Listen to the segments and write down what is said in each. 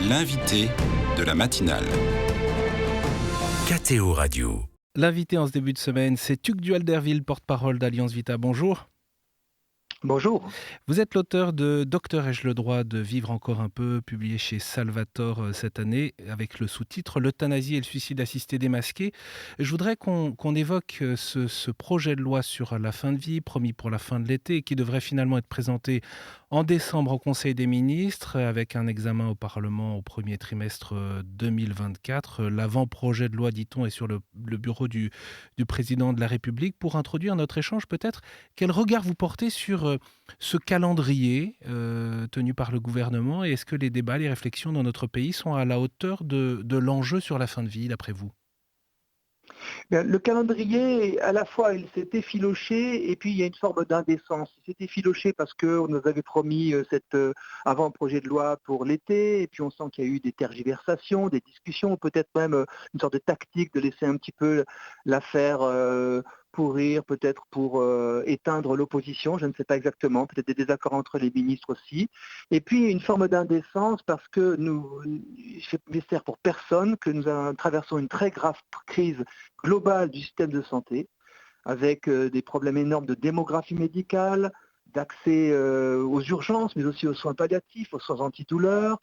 L'invité de la matinale. KTO Radio. L'invité en ce début de semaine, c'est Tuc Duhalderville, porte-parole d'Alliance Vita. Bonjour. Bonjour. Vous êtes l'auteur de Docteur, ai-je le droit de vivre encore un peu, publié chez Salvatore cette année, avec le sous-titre L'euthanasie et le suicide assisté démasqué. Je voudrais qu'on évoque ce projet de loi sur la fin de vie, promis pour la fin de l'été, qui devrait finalement être présenté en décembre au Conseil des ministres, avec un examen au Parlement au premier trimestre 2024. L'avant-projet de loi, dit-on, est sur le bureau du président de la République. Pour introduire notre échange, peut-être, quel regard vous portez sur ce calendrier tenu par le gouvernement, et est-ce que les débats, les réflexions dans notre pays sont à la hauteur de l'enjeu sur la fin de vie, d'après vous ? Bien, le calendrier, à la fois, il s'est effiloché et puis il y a une forme d'indécence. Il s'est effiloché parce qu'on nous avait promis cet avant-projet de loi pour l'été, et puis on sent qu'il y a eu des tergiversations, des discussions, peut-être même une sorte de tactique de laisser un petit peu l'affaire pourrir, peut-être pour éteindre l'opposition, je ne sais pas exactement, peut-être des désaccords entre les ministres aussi. Et puis une forme d'indécence parce que il fait mystère pour personne que nous traversons une très grave crise globale du système de santé, avec des problèmes énormes de démographie médicale, d'accès aux urgences, mais aussi aux soins palliatifs, aux soins antidouleurs,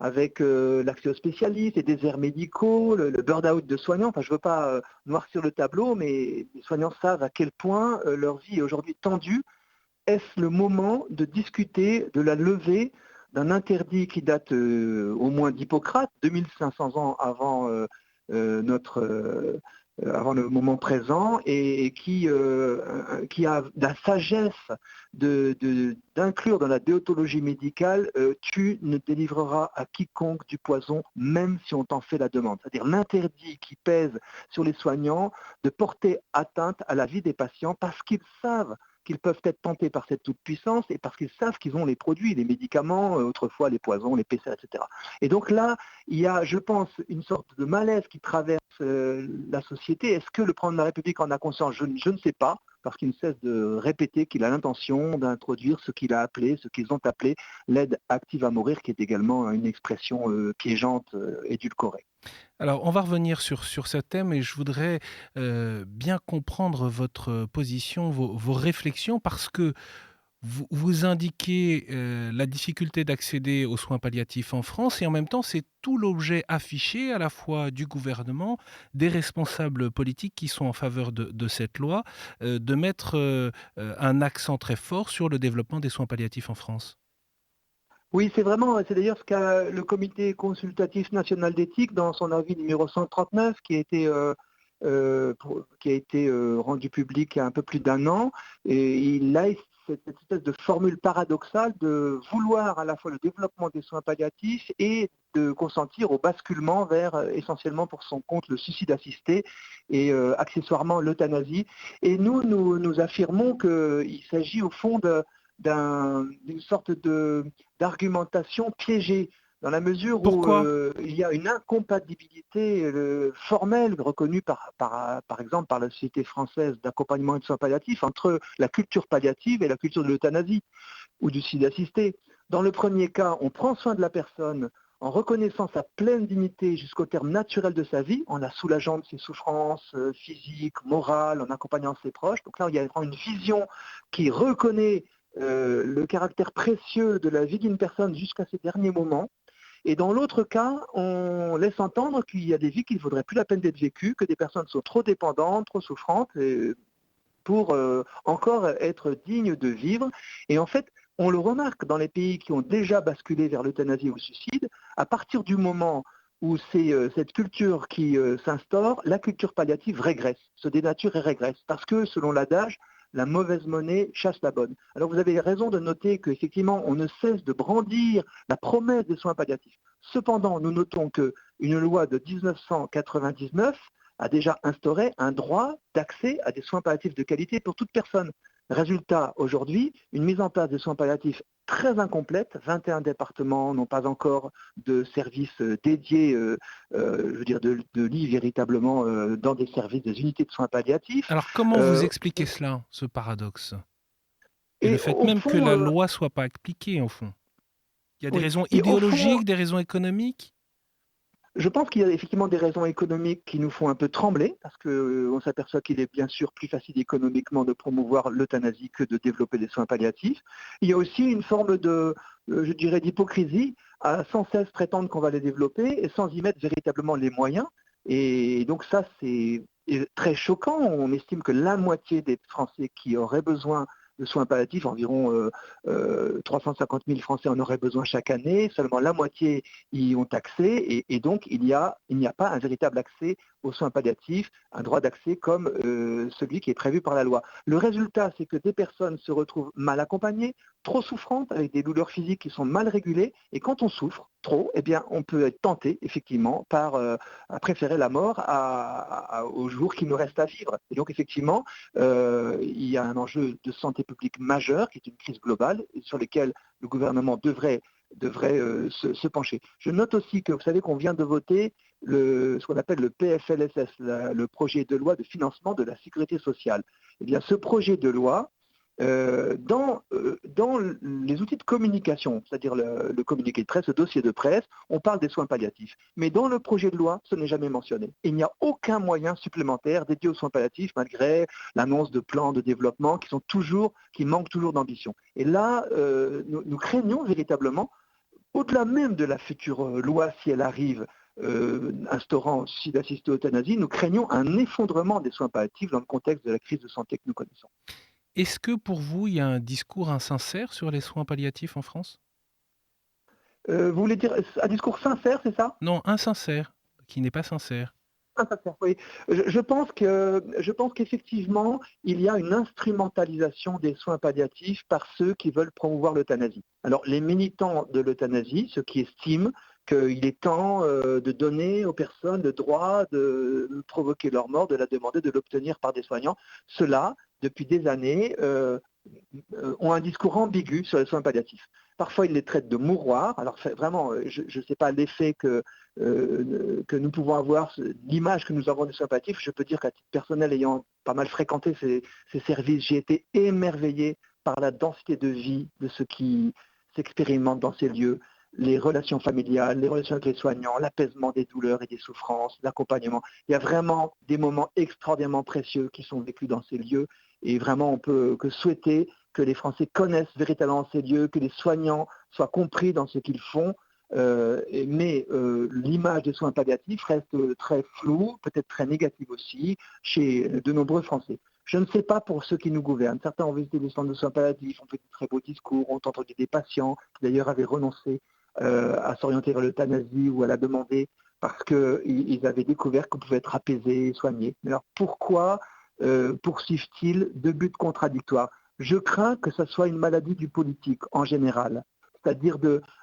avec l'accès aux spécialistes, les déserts médicaux, le burn-out de soignants. Enfin, je ne veux pas noircir le tableau, mais les soignants savent à quel point leur vie est aujourd'hui tendue. Est-ce le moment de discuter de la levée d'un interdit qui date au moins d'Hippocrate, 2500 ans avant avant le moment présent, et qui a la sagesse d'inclure dans la déontologie médicale tu ne délivreras à quiconque du poison, même si on t'en fait la demande. C'est-à-dire l'interdit qui pèse sur les soignants de porter atteinte à la vie des patients parce qu'ils savent qu'ils peuvent être tentés par cette toute-puissance et parce qu'ils savent qu'ils ont les produits, les médicaments, autrefois les poisons, les PCR, etc. Et donc là, il y a, je pense, une sorte de malaise qui traverse la société. Est-ce que le président de la République en a conscience ? Je ne sais pas, parce qu'il ne cesse de répéter qu'il a l'intention d'introduire ce qu'ils ont appelé l'aide active à mourir, qui est également une expression piégeante, édulcorée. Alors, on va revenir sur ce thème, et je voudrais bien comprendre votre position, vos réflexions, parce que vous indiquez la difficulté d'accéder aux soins palliatifs en France, et en même temps, c'est tout l'objet affiché à la fois du gouvernement, des responsables politiques qui sont en faveur de cette loi, de mettre un accent très fort sur le développement des soins palliatifs en France. Oui, c'est d'ailleurs ce qu'a le Comité consultatif national d'éthique dans son avis numéro 139 qui a été rendu public il y a un peu plus d'un an. Et il a cette espèce de formule paradoxale de vouloir à la fois le développement des soins palliatifs et de consentir au basculement vers essentiellement pour son compte le suicide assisté et accessoirement l'euthanasie. Et nous affirmons qu'il s'agit au fond d'une sorte d'argumentation piégée, dans la mesure où il y a une incompatibilité formelle reconnue par exemple par la Société française d'accompagnement et de soins palliatifs entre la culture palliative et la culture de l'euthanasie ou du suicide assisté. Dans le premier cas, on prend soin de la personne en reconnaissant sa pleine dignité jusqu'au terme naturel de sa vie, en la soulageant de ses souffrances physiques, morales, en accompagnant ses proches. Donc là, il y a vraiment une vision qui reconnaît le caractère précieux de la vie d'une personne jusqu'à ses derniers moments. Et dans l'autre cas, on laisse entendre qu'il y a des vies qui ne vaudraient plus la peine d'être vécues, que des personnes sont trop dépendantes, trop souffrantes pour encore être dignes de vivre. Et en fait, on le remarque dans les pays qui ont déjà basculé vers l'euthanasie ou le suicide, à partir du moment où c'est cette culture qui s'instaure, la culture palliative régresse, se dénature et régresse. Parce que, selon l'adage, la mauvaise monnaie chasse la bonne. Alors vous avez raison de noter qu'effectivement, on ne cesse de brandir la promesse des soins palliatifs. Cependant, nous notons qu'une loi de 1999 a déjà instauré un droit d'accès à des soins palliatifs de qualité pour toute personne. Résultat, aujourd'hui, une mise en place de soins palliatifs très incomplète. 21 départements n'ont pas encore de services dédiés, de lits véritablement dans des services, des unités de soins palliatifs. Alors, comment vous expliquez cela, ce paradoxe ? Et le fait au même que la fond, loi ne soit pas appliquée, au fond. Il y a des Oui. raisons Et au fond, idéologiques, des raisons économiques? je pense qu'il y a effectivement des raisons économiques qui nous font un peu trembler, parce qu'on s'aperçoit qu'il est bien sûr plus facile économiquement de promouvoir l'euthanasie que de développer des soins palliatifs. Il y a aussi une forme de, je dirais, d'hypocrisie à sans cesse prétendre qu'on va les développer et sans y mettre véritablement les moyens. Et donc ça, c'est très choquant. On estime que la moitié des Français qui auraient besoin de soins palliatifs, environ 350 000 Français en auraient besoin chaque année, seulement la moitié y ont accès, et donc il n'y a pas un véritable accès aux soins palliatifs, un droit d'accès comme celui qui est prévu par la loi. Le résultat, c'est que des personnes se retrouvent mal accompagnées, trop souffrantes, avec des douleurs physiques qui sont mal régulées, et quand on souffre trop, eh bien, on peut être tenté, effectivement, à préférer la mort aux jours qui nous restent à vivre. Et donc, effectivement, il y a un enjeu de santé publique majeur, qui est une crise globale, et sur lequel le gouvernement devrait se pencher. Je note aussi que vous savez qu'on vient de voter ce qu'on appelle le PFLSS, le projet de loi de financement de la sécurité sociale. Eh bien, ce projet de loi, dans les outils de communication, c'est-à-dire le communiqué de presse, le dossier de presse, on parle des soins palliatifs. Mais dans le projet de loi, ce n'est jamais mentionné. Il n'y a aucun moyen supplémentaire dédié aux soins palliatifs, malgré l'annonce de plans de développement qui manquent toujours d'ambition. Et là, nous craignons véritablement, au-delà même de la future loi, si elle arrive, instaurant suicide assisté euthanasie, nous craignons un effondrement des soins palliatifs dans le contexte de la crise de santé que nous connaissons. Est-ce que pour vous, il y a un discours insincère sur les soins palliatifs en France? Vous voulez dire un discours sincère, c'est ça? Non, insincère, qui n'est pas sincère. Sincère, oui. Je pense qu'effectivement, il y a une instrumentalisation des soins palliatifs par ceux qui veulent promouvoir l'euthanasie. Alors, les militants de l'euthanasie, ceux qui estiment qu'il est temps de donner aux personnes le droit de provoquer leur mort, de la demander, de l'obtenir par des soignants, ceux-là, depuis des années, ont un discours ambigu sur les soins palliatifs. Parfois, ils les traitent de mouroirs. Alors, vraiment, je ne sais pas l'effet que nous pouvons avoir, l'image que nous avons des soins palliatifs. Je peux dire qu'à titre personnel, ayant pas mal fréquenté ces services, j'ai été émerveillé par la densité de vie de ceux qui s'expérimentent dans ces lieux, les relations familiales, les relations avec les soignants, l'apaisement des douleurs et des souffrances, l'accompagnement. Il y a vraiment des moments extraordinairement précieux qui sont vécus dans ces lieux, et vraiment on peut que souhaiter que les Français connaissent véritablement ces lieux, que les soignants soient compris dans ce qu'ils font. Mais l'image des soins palliatifs reste très floue, peut-être très négative aussi, chez de nombreux Français. Je ne sais pas pour ceux qui nous gouvernent. Certains ont visité des centres de soins palliatifs, ont fait de très beaux discours, ont entendu des patients qui d'ailleurs avaient renoncé à s'orienter vers l'euthanasie ou à la demander parce qu'ils avaient découvert qu'on pouvait être apaisé et soigné. Mais alors pourquoi poursuivent-ils deux buts contradictoires? Je crains que ce soit une maladie du politique en général, c'est-à-dire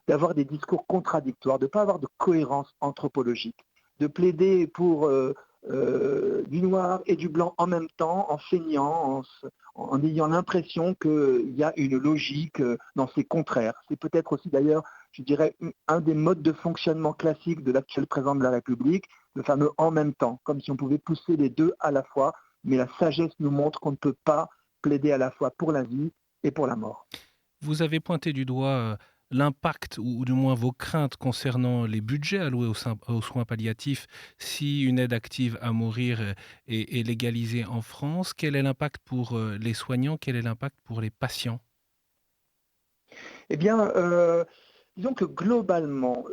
d'avoir des discours contradictoires, de ne pas avoir de cohérence anthropologique, de plaider pour du noir et du blanc en même temps, en feignant, en ayant l'impression qu'il y a une logique dans ces contraires. C'est peut-être aussi d'ailleurs, je dirais, un des modes de fonctionnement classiques de l'actuel président de la République, le fameux en même temps, comme si on pouvait pousser les deux à la fois, mais la sagesse nous montre qu'on ne peut pas plaider à la fois pour la vie et pour la mort. Vous avez pointé du doigt l'impact, ou du moins vos craintes concernant les budgets alloués aux soins palliatifs si une aide active à mourir est légalisée en France. Quel est l'impact pour les soignants? Quel est l'impact pour les patients? Eh bien, disons que globalement,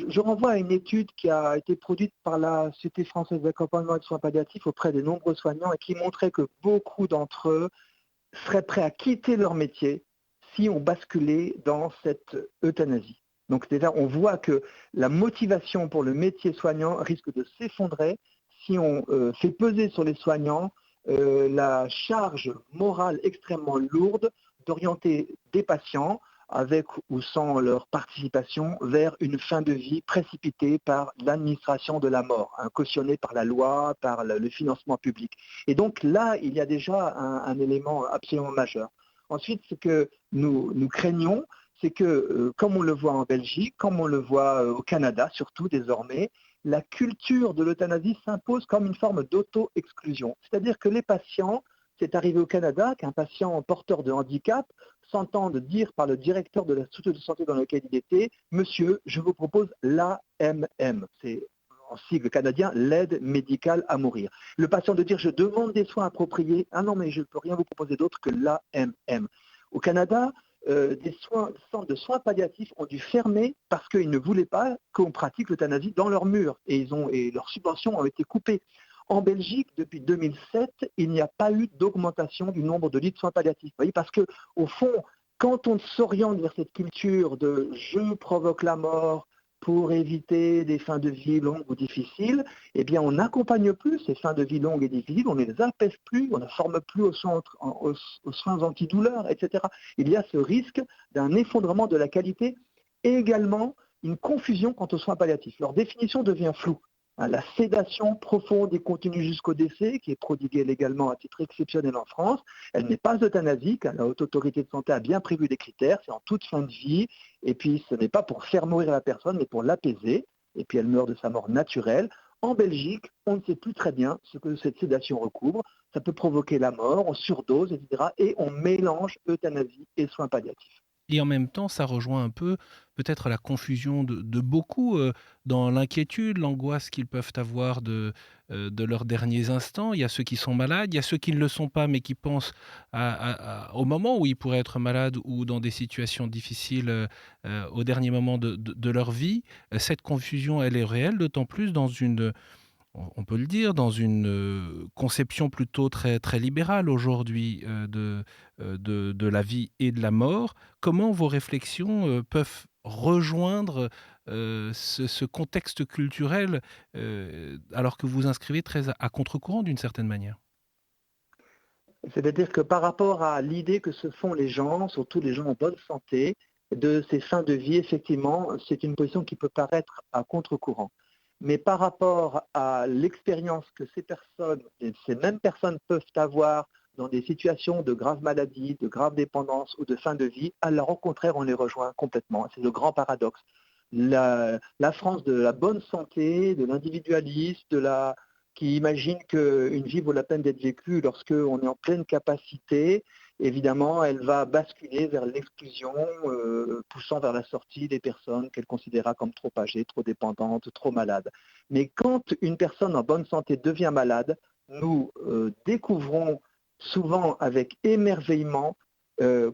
je renvoie à une étude qui a été produite par la Société française d'accompagnement et de soins palliatifs auprès de nombreux soignants et qui montrait que beaucoup d'entre eux seraient prêts à quitter leur métier si on basculait dans cette euthanasie. Donc déjà, on voit que la motivation pour le métier soignant risque de s'effondrer si on fait peser sur les soignants la charge morale extrêmement lourde d'orienter des patients avec ou sans leur participation vers une fin de vie précipitée par l'administration de la mort, cautionnée par la loi, par le financement public. Et donc là, il y a déjà un élément absolument majeur. Ensuite, ce que nous craignons, c'est que, comme on le voit en Belgique, comme on le voit au Canada, surtout désormais, la culture de l'euthanasie s'impose comme une forme d'auto-exclusion. C'est-à-dire que les patients C'est arrivé au Canada qu'un patient porteur de handicap s'entende dire par le directeur de la structure de santé dans laquelle il était: Monsieur, je vous propose l'AMM. C'est en sigle canadien, l'aide médicale à mourir. Le patient de dire: je demande des soins appropriés. Ah non, mais je ne peux rien vous proposer d'autre que l'AMM. Au Canada, des centres de soins palliatifs ont dû fermer parce qu'ils ne voulaient pas qu'on pratique l'euthanasie dans leurs murs et leurs subventions ont été coupées. En Belgique, depuis 2007, il n'y a pas eu d'augmentation du nombre de lits de soins palliatifs. Vous voyez, parce que, au fond, quand on s'oriente vers cette culture de je provoque la mort pour éviter des fins de vie longues ou difficiles, eh bien, on n'accompagne plus ces fins de vie longues et difficiles, on ne les apaise plus, on ne forme plus aux soins antidouleurs, etc. Il y a ce risque d'un effondrement de la qualité et également une confusion quant aux soins palliatifs. Leur définition devient floue. La sédation profonde et continue jusqu'au décès, qui est prodiguée légalement à titre exceptionnel en France, elle n'est pas euthanasique. La Haute Autorité de Santé a bien prévu des critères, c'est en toute fin de vie, et puis ce n'est pas pour faire mourir la personne, mais pour l'apaiser, et puis elle meurt de sa mort naturelle. En Belgique, on ne sait plus très bien ce que cette sédation recouvre. Ça peut provoquer la mort, on surdose, etc. Et on mélange euthanasie et soins palliatifs. Et en même temps, ça rejoint un peu peut-être la confusion de beaucoup dans l'inquiétude, l'angoisse qu'ils peuvent avoir de leurs derniers instants. Il y a ceux qui sont malades, il y a ceux qui ne le sont pas, mais qui pensent au moment où ils pourraient être malades ou dans des situations difficiles au dernier moment de leur vie. Cette confusion, elle est réelle, d'autant plus dans une on peut le dire, dans une conception plutôt très, très libérale aujourd'hui de la vie et de la mort. Comment vos réflexions peuvent rejoindre ce contexte culturel alors que vous vous inscrivez très à contre-courant d'une certaine manière? C'est-à-dire que par rapport à l'idée que se font les gens, surtout les gens en bonne santé, de ces fins de vie, effectivement, c'est une position qui peut paraître à contre-courant. Mais par rapport à l'expérience que ces mêmes personnes peuvent avoir dans des situations de grave maladie, de grave dépendance ou de fin de vie, alors au contraire, on les rejoint complètement. C'est le grand paradoxe. La France de la bonne santé, de l'individualisme, qui imagine qu'une vie vaut la peine d'être vécue lorsqu'on est en pleine capacité, évidemment, elle va basculer vers l'exclusion, poussant vers la sortie des personnes qu'elle considérera comme trop âgées, trop dépendantes, trop malades. Mais quand une personne en bonne santé devient malade, nous découvrons souvent avec émerveillement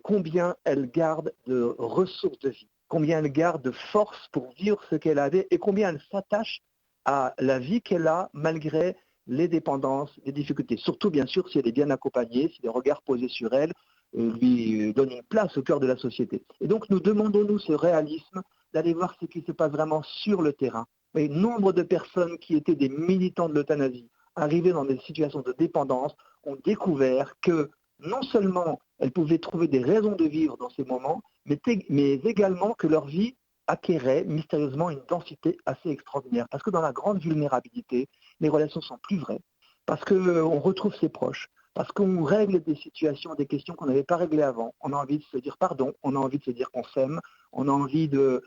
combien elle garde de ressources de vie, combien elle garde de force pour vivre ce qu'elle avait et combien elle s'attache à la vie qu'elle a malgré les dépendances, les difficultés. Surtout, bien sûr, si elle est bien accompagnée, si les regards posés sur elle lui donnent une place au cœur de la société. Et donc, nous demandons-nous ce réalisme d'aller voir ce qui se passe vraiment sur le terrain. Et nombre de personnes qui étaient des militants de l'euthanasie, arrivées dans des situations de dépendance, ont découvert que non seulement elles pouvaient trouver des raisons de vivre dans ces moments, mais également que leur vie acquérait mystérieusement une densité assez extraordinaire. Parce que dans la grande vulnérabilité, les relations sont plus vraies, parce qu'on retrouve ses proches, parce qu'on règle des situations, des questions qu'on n'avait pas réglées avant. On a envie de se dire pardon, on a envie de se dire qu'on s'aime, on a envie de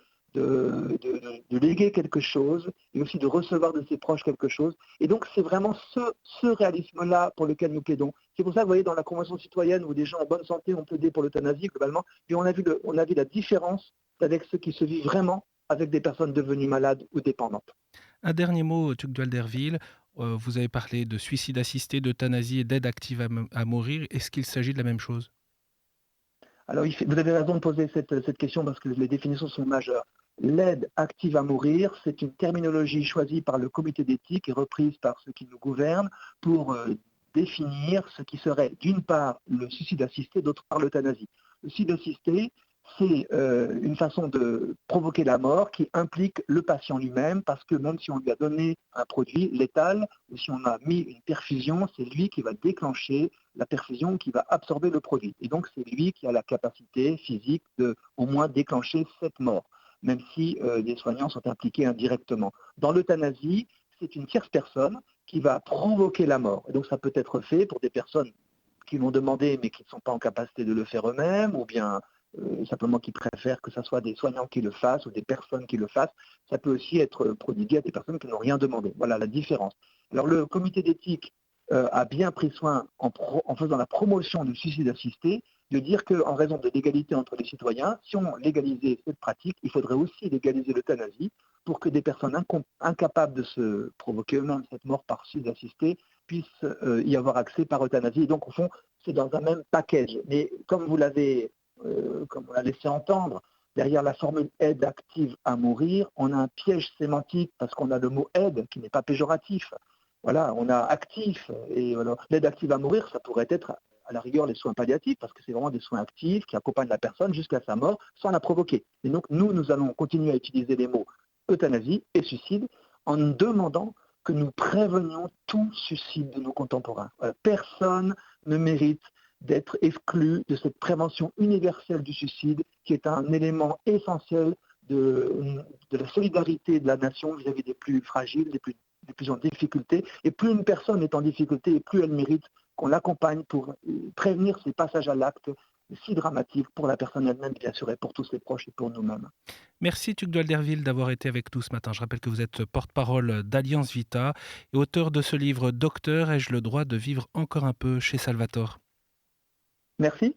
léguer quelque chose et aussi de recevoir de ses proches quelque chose. Et donc c'est vraiment ce réalisme-là pour lequel nous plaidons. C'est pour ça que vous voyez dans la Convention citoyenne où des gens en bonne santé ont plaidé pour l'euthanasie globalement, puis on a vu la différence avec ce qui se vit vraiment avec des personnes devenues malades ou dépendantes. Un dernier mot, Tugdual Derville. Vous avez parlé de suicide assisté, d'euthanasie et d'aide active à mourir. Est-ce qu'il s'agit de la même chose? Alors, vous avez raison de poser cette question parce que les définitions sont majeures. L'aide active à mourir, c'est une terminologie choisie par le comité d'éthique et reprise par ceux qui nous gouvernent pour définir ce qui serait d'une part le suicide assisté, d'autre part l'euthanasie. Le suicide assisté, c'est une façon de provoquer la mort qui implique le patient lui-même parce que même si on lui a donné un produit létal ou si on a mis une perfusion, c'est lui qui va déclencher la perfusion qui va absorber le produit. Et donc c'est lui qui a la capacité physique de au moins déclencher cette mort, même si les soignants sont impliqués indirectement. Dans l'euthanasie, c'est une tierce personne qui va provoquer la mort. Et donc ça peut être fait pour des personnes qui l'ont demandé mais qui ne sont pas en capacité de le faire eux-mêmes ou bien simplement qui préfèrent que ce soit des soignants qui le fassent ou des personnes qui le fassent. Ça peut aussi être prodigué à des personnes qui n'ont rien demandé. Voilà la différence. Alors le comité d'éthique a bien pris soin, en faisant la promotion du suicide assisté, de dire qu'en raison de l'égalité entre les citoyens, si on légalisait cette pratique, il faudrait aussi légaliser l'euthanasie pour que des personnes incapables de se provoquer eux-mêmes cette mort par suicide assisté puissent y avoir accès par euthanasie. Et donc, au fond, c'est dans un même package. Mais comme on l'a laissé entendre, derrière la formule aide active à mourir, on a un piège sémantique parce qu'on a le mot aide qui n'est pas péjoratif. Voilà, on a actif, et voilà, l'aide active à mourir, ça pourrait être à la rigueur les soins palliatifs, parce que c'est vraiment des soins actifs qui accompagnent la personne jusqu'à sa mort sans la provoquer. Et donc nous allons continuer à utiliser les mots euthanasie et suicide en demandant que nous prévenions tout suicide de nos contemporains. Voilà, personne ne mérite d'être exclu de cette prévention universelle du suicide, qui est un élément essentiel de la solidarité de la nation vis-à-vis des plus fragiles, des plus en difficulté. Et plus une personne est en difficulté, et plus elle mérite qu'on l'accompagne pour prévenir ces passages à l'acte si dramatiques pour la personne elle-même, bien sûr, et pour tous ses proches et pour nous-mêmes. Merci Tugdual Derville d'avoir été avec nous ce matin. Je rappelle que vous êtes porte-parole d'Alliance Vita et auteur de ce livre Docteur, ai-je le droit de vivre encore un peu chez Salvatore? Merci.